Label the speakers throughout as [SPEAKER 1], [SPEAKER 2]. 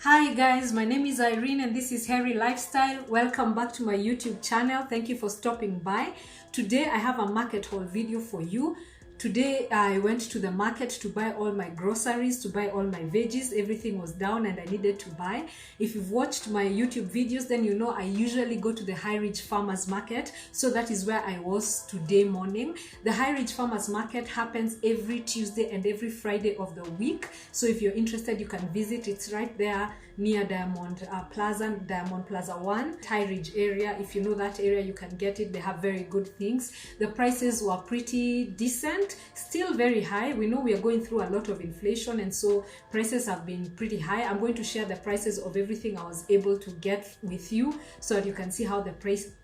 [SPEAKER 1] Hi guys, my name is Irene and this is Hairy Lifestyle. Welcome back to my YouTube channel. Thank you for stopping by. Today I have a market haul video for you. Today I went to the market to buy all my groceries, to buy all my veggies. Everything was down and I needed to buy. If you've watched my YouTube videos, then you know I usually go to the High Ridge Farmers Market. So that is where I was today morning. The High Ridge Farmers Market happens every Tuesday and every Friday of the week. So if you're interested, you can visit. It's right there near Diamond Plaza 1, High Ridge area. If you know that area, you can get it. They have very good things. The prices were pretty decent, still very high. We know we are going through a lot of inflation, and so prices have been pretty high. I'm going to share the prices of everything I was able to get with you so that you can see how the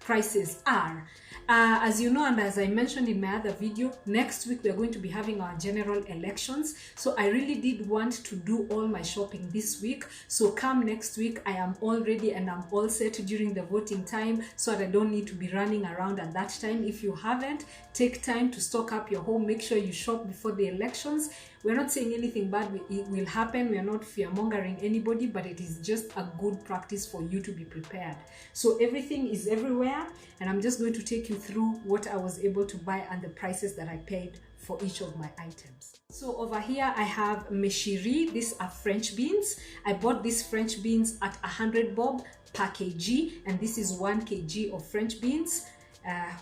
[SPEAKER 1] prices are. As you know, and as I mentioned in my other video, next week we are going to be having our general elections. So I really did want to do all my shopping this week. So come next week, I am all ready and I'm all set during the voting time so that I don't need to be running around at that time. If you haven't, take time to stock up your home. Make sure you shop before the elections. We're not saying anything bad will happen. We're not fear-mongering anybody, but it is just a good practice for you to be prepared. So everything is everywhere, and I'm just going to take you through what I was able to buy and the prices that I paid for each of my items. So over here I have meshiri. These are French beans. I bought these French beans at 100 bob per kg, and this is 1 kg of French beans.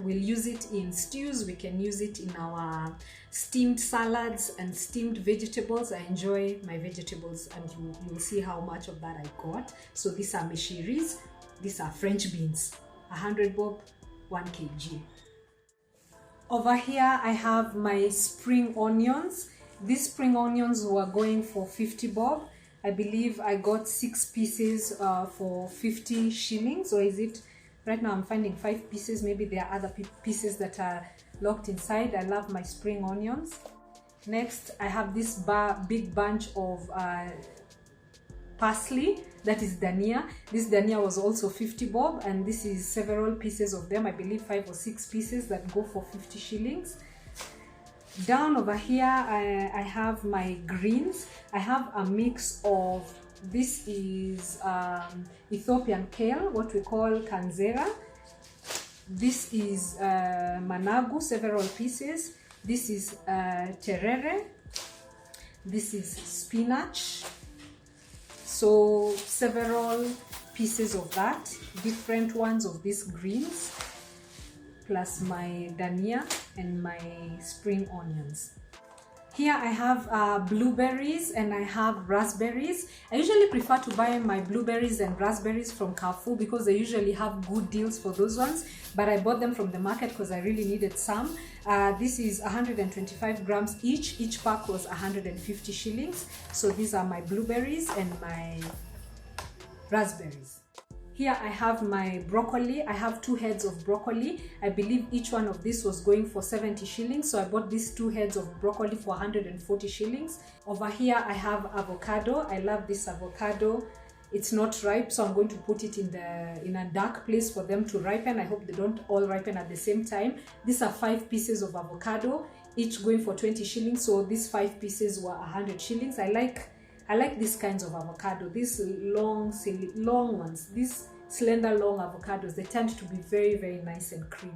[SPEAKER 1] We'll use it in stews. We can use it in our steamed salads and steamed vegetables. I enjoy my vegetables, and you'll see how much of that I got. So these are meshiris. These are French beans, 100 bob, 1 kg. Over here I have my spring onions. These spring onions were going for 50 bob. I believe I got 6 pieces for 50 shillings, or is it? Right now I'm finding 5 pieces. Maybe there are other pieces that are locked inside. I love my spring onions. Next I have this big bunch of parsley, that is dania. This dania was also 50 bob, and this is several pieces of them. I believe 5 or 6 pieces that go for 50 shillings. Down over here I have my greens. I have a mix of, this is Ethiopian kale, what we call kanzera. This is managu, several pieces. This is terere. This is spinach. So several pieces of that, different ones of these greens, plus my dania and my spring onions. Here I have blueberries and I have raspberries. I usually prefer to buy my blueberries and raspberries from Carrefour because they usually have good deals for those ones, but I bought them from the market because I really needed some. This is 125 grams each. Each pack was 150 shillings. So these are my blueberries and my raspberries. Here I have my broccoli. I have 2 heads of broccoli. I believe each one of this was going for 70 shillings. So I bought these 2 heads of broccoli for 140 shillings. Over here I have avocado. I love this avocado. It's not ripe, so I'm going to put it in a dark place for them to ripen. I hope they don't all ripen at the same time. These are 5 pieces of avocado, each going for 20 shillings. So these 5 pieces were 100 shillings. I like these kinds of avocado, these long ones, these slender long avocados. They tend to be very, very nice and creamy.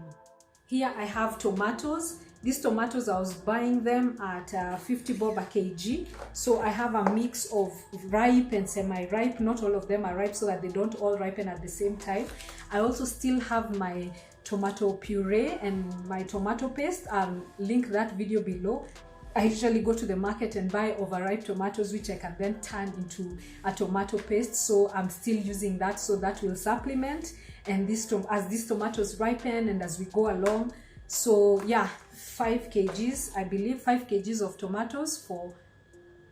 [SPEAKER 1] Here I have tomatoes. These tomatoes, I was buying them at 50 bob a kg. So I have a mix of ripe and semi-ripe. Not all of them are ripe, so that they don't all ripen at the same time. I also still have my tomato puree and my tomato paste. I'll link that video below. I usually go to the market and buy overripe tomatoes, which I can then turn into a tomato paste. So I'm still using that, so that will supplement. And as these tomatoes ripen and as we go along. So yeah, 5 kgs, I believe 5 kgs of tomatoes for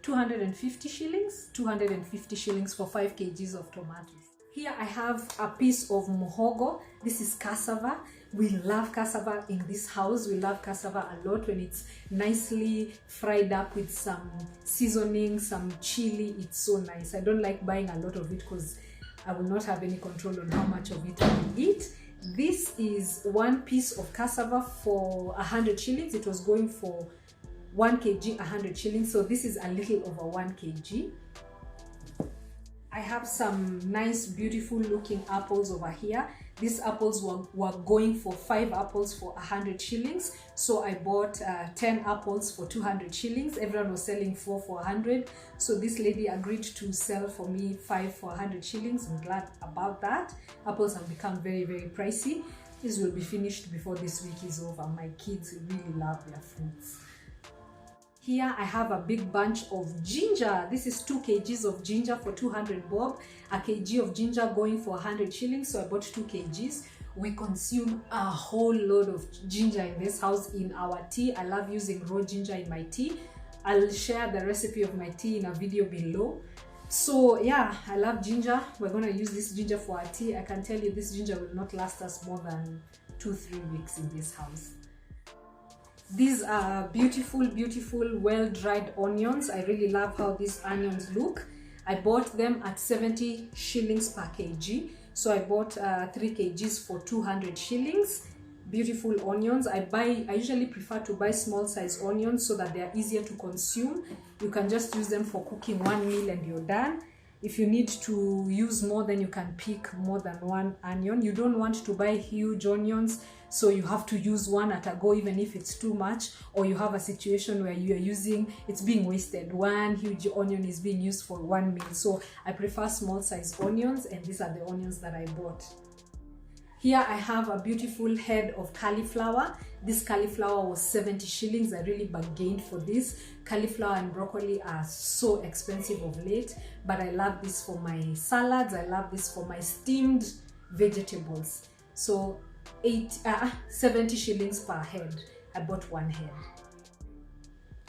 [SPEAKER 1] 250 shillings. 250 shillings for 5 kgs of tomatoes. Here I have a piece of muhogo. This is cassava. We love cassava in this house. We love cassava a lot when it's nicely fried up with some seasoning, some chili. It's so nice. I don't like buying a lot of it because I will not have any control on how much of it I will eat. This is 1 piece of cassava for 100 shillings. It was going for 1 kg 100 shillings. So this is a little over 1 kg. I have some nice beautiful looking apples over here. These apples were going for 5 apples for 100 shillings. So I bought 10 apples for 200 shillings. Everyone was selling 4 for 100. So this lady agreed to sell for me 5 for 100 shillings. I'm glad about that. Apples have become very, very pricey. This will be finished before this week is over. My kids really love their fruits. Here I have a big bunch of ginger. This is 2 kgs of ginger for 200 bob. A kg of ginger going for 100 shillings. So I bought 2 kgs. We consume a whole load of ginger in this house in our tea. I love using raw ginger in my tea. I'll share the recipe of my tea in a video below. So yeah, I love ginger. We're gonna use this ginger for our tea. I can tell you this ginger will not last us more than 2-3 weeks in this house. These are beautiful, beautiful, well-dried onions. I really love how these onions look. I bought them at 70 shillings per kg. So I bought 3 kgs for 200 shillings. Beautiful onions. I usually prefer to buy small size onions so that they are easier to consume. You can just use them for cooking one meal and you're done. If you need to use more, then you can pick more than 1 onion. You don't want to buy huge onions, so you have to use one at a go, even if it's too much, or you have a situation where you are using, it's being wasted. 1 huge onion is being used for 1 meal. So I prefer small size onions, and these are the onions that I bought. Here I have a beautiful head of cauliflower. This cauliflower was 70 shillings. I really bargained for this. Cauliflower and broccoli are so expensive of late, but I love this for my salads. I love this for my steamed vegetables. So 70 shillings per head. I bought 1 head.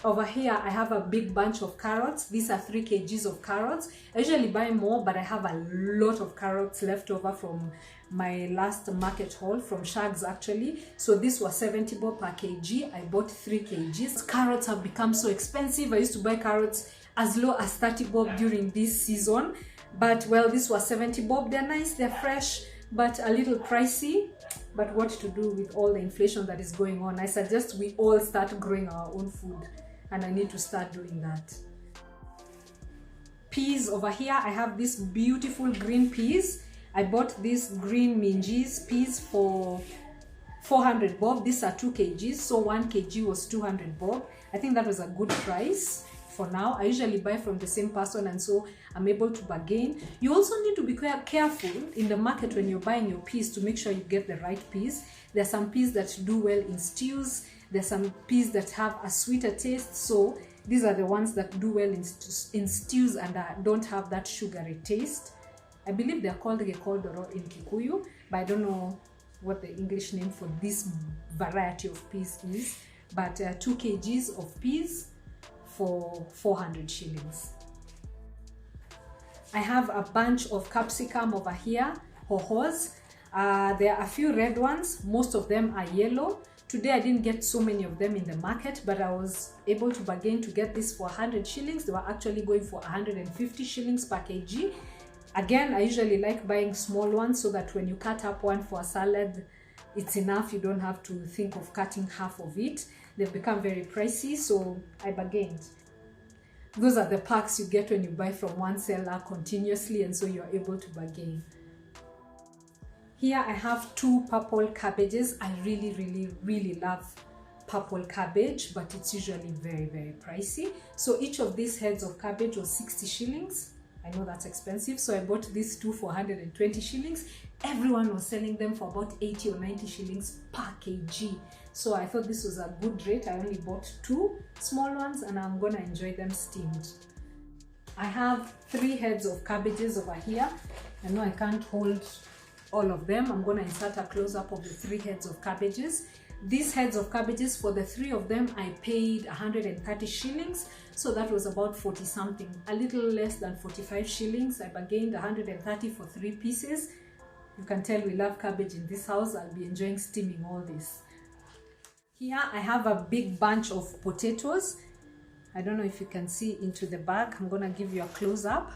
[SPEAKER 1] Over here I have a big bunch of carrots. These are 3 kgs of carrots. I usually buy more, but I have a lot of carrots left over from my last market haul from Shags actually. So this was 70 bob per kg. I bought 3 kgs. Carrots have become so expensive. I used to buy carrots as low as 30 bob during this season, but well, this was 70 bob. They're nice, they're fresh, but a little pricey. But what to do with all the inflation that is going on? I suggest we all start growing our own food, and I need to start doing that. Peas over here, I have these beautiful green peas. I bought these green minjis peas for 400 bob. These are 2 kgs, so 1 kg was 200 bob. I think that was a good price for now. I usually buy from the same person, and so I'm able to bargain. You also need to be careful in the market when you're buying your peas to make sure you get the right peas. There are some peas that do well in stews. There's some peas that have a sweeter taste, so these are the ones that do well in stews and don't have that sugary taste. I believe they're called gekoldoro in Kikuyu, but I don't know what the English name for this variety of peas is. But 2 kgs of peas for 400 shillings. I have a bunch of capsicum over here, hohos. There are a few red ones, most of them are yellow. Today I didn't get so many of them in the market, but I was able to bargain to get this for 100 shillings. They were actually going for 150 shillings per kg. Again, I usually like buying small ones so that when you cut up one for a salad, it's enough. You don't have to think of cutting half of it. They've become very pricey, so I bargained. Those are the packs you get when you buy from one seller continuously, and so you're able to bargain. Here I have 2 purple cabbages. I really love purple cabbage, but it's usually very pricey. So each of these heads of cabbage was 60 shillings. I know that's expensive, so I bought these 2 for 120 shillings. Everyone was selling them for about 80 or 90 shillings per kg. So I thought this was a good rate. I only bought 2 small ones, and I'm gonna enjoy them steamed. I have 3 heads of cabbages over here. I know I can't hold all of them. I'm gonna insert a close-up of the 3 heads of cabbages. These heads of cabbages, for the 3 of them, I paid 130 shillings. So that was about 40 something, a little less than 45 shillings. I bargained 130 for 3 pieces. You can tell we love cabbage in this house. I'll be enjoying steaming all this. Here I have a big bunch of potatoes. I don't know if you can see into the bag. I'm gonna give you a close-up.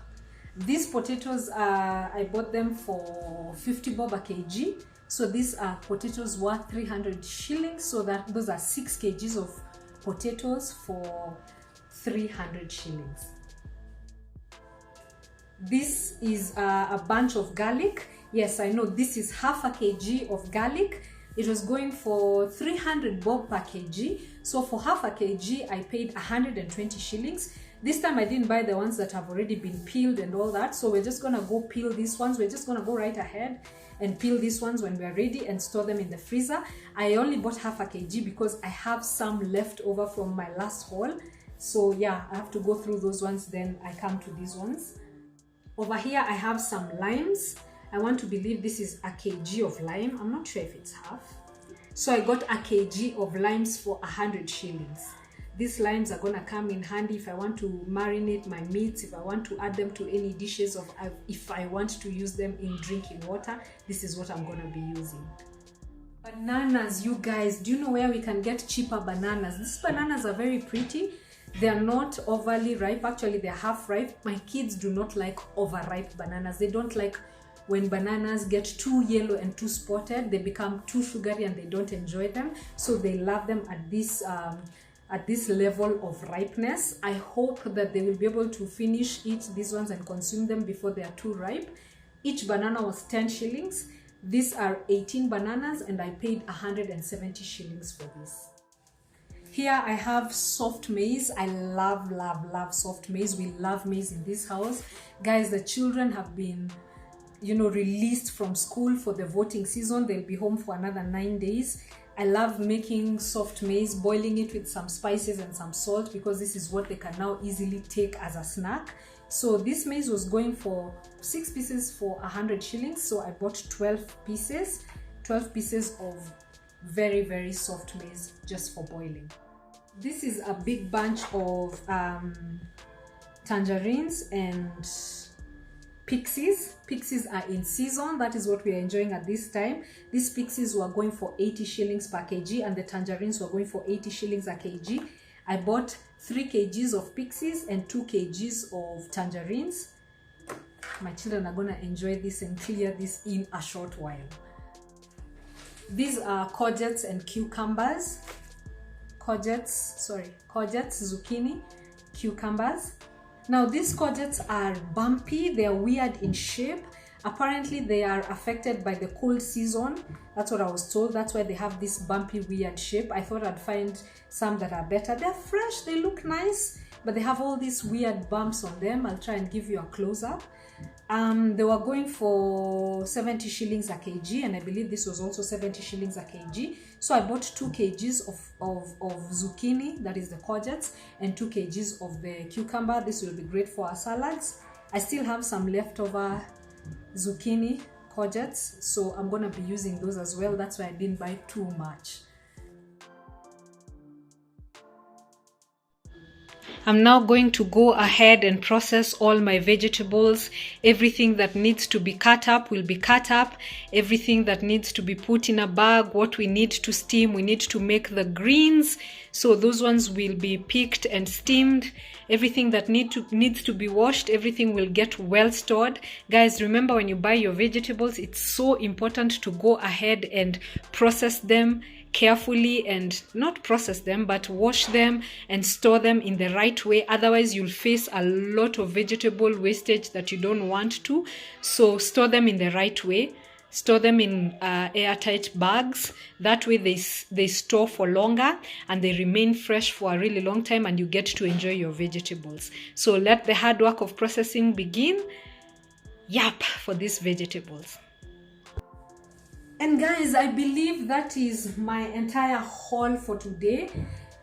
[SPEAKER 1] These potatoes, I bought them for 50 bob a kg. So these are potatoes worth 300 shillings. So those are 6 kgs of potatoes for 300 shillings. This is a bunch of garlic. Yes, I know this is half a kg of garlic. It was going for 300 bob per kg. So for half a kg, I paid 120 shillings. This time I didn't buy the ones that have already been peeled and all that. So we're just gonna go peel these ones. We're just gonna go right ahead and peel these ones when we're ready and store them in the freezer. I only bought half a kg because I have some left over from my last haul. So yeah, I have to go through those ones, then I come to these ones. Over here, I have some limes. I want to believe this is a kg of lime. I'm not sure if it's half. So I got a kg of limes for 100 shillings. These limes are gonna come in handy if I want to marinate my meats, if I want to add them to any dishes, if I want to use them in drinking water. This is what I'm gonna be using. Bananas, you guys, do you know where we can get cheaper bananas? These bananas are very pretty. They're not overly ripe. Actually, they're half ripe. My kids do not like overripe bananas. They don't like when bananas get too yellow and too spotted. They become too sugary and they don't enjoy them. So they love them at this level of ripeness. I hope that they will be able to eat these ones and consume them before they are too ripe. Each banana was 10 shillings. These are 18 bananas and I paid 170 shillings for this. Here I have soft maize. I love soft maize. We love maize in this house. Guys, the children have been, released from school for the voting season. They'll be home for another 9 days. I love making soft maize, boiling it with some spices and some salt, because this is what they can now easily take as a snack. So this maize was going for 6 pieces for 100 shillings. So I bought 12 pieces of very, very soft maize just for boiling. This is a big bunch of tangerines and pixies. Pixies are in season. That is what we are enjoying at this time. These pixies were going for 80 shillings per kg and the tangerines were going for 80 shillings a kg. I bought 3 kgs of pixies and 2 kgs of tangerines. My children are gonna enjoy this and clear this in a short while. These are courgettes and cucumbers. Courgettes, zucchini, cucumbers. Now these courgettes are bumpy. They are weird in shape. Apparently they are affected by the cold season. That's what I was told. That's why they have this bumpy, weird shape. I thought I'd find some that are better. They're fresh, they look nice, but they have all these weird bumps on them. I'll try and give you a close-up. They were going for 70 shillings a kg, and I believe this was also 70 shillings a kg. So I bought 2 kgs of zucchini, that is the courgettes, and 2 kgs of the cucumber. This will be great for our salads. I still have some leftover zucchini courgettes, so I'm gonna be using those as well. That's why I didn't buy too much. I'm now going to go ahead and process all my vegetables. Everything that needs to be cut up will be cut up. Everything that needs to be put in a bag, what we need to steam, we need to make the greens. So those ones will be picked and steamed. Everything that needs to be washed, everything will get well stored. Guys, remember when you buy your vegetables, it's so important to go ahead and process them carefully, and not process them but wash them and store them in the right way. Otherwise you'll face a lot of vegetable wastage that you don't want to. So store them in the right way. Store them in airtight bags. That way they store for longer and they remain fresh for a really long time, and you get to enjoy your vegetables. So let the hard work of processing begin. For these vegetables. And guys, I believe that is my entire haul for today.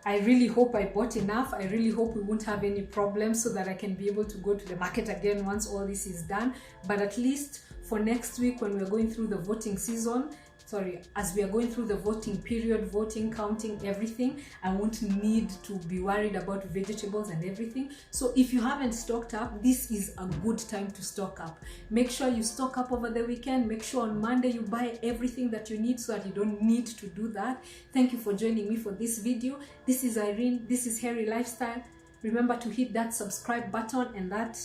[SPEAKER 1] I really hope I bought enough. I really hope we won't have any problems, so that I can be able to go to the market again once all this is done. But at least for next week, when we're going through the voting season, as we are going through the voting period, voting, counting, everything, I won't need to be worried about vegetables and everything. So if you haven't stocked up, this is a good time to stock up. Make sure you stock up over the weekend. Make sure on Monday you buy everything that you need, so that you don't need to do that. Thank you for joining me for this video. This is Irene. This is Hairy Lifestyle. Remember to hit that subscribe button and that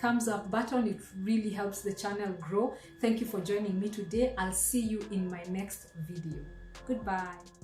[SPEAKER 1] thumbs up button. It really helps the channel grow. Thank you for joining me today. I'll see you in my next video. Goodbye.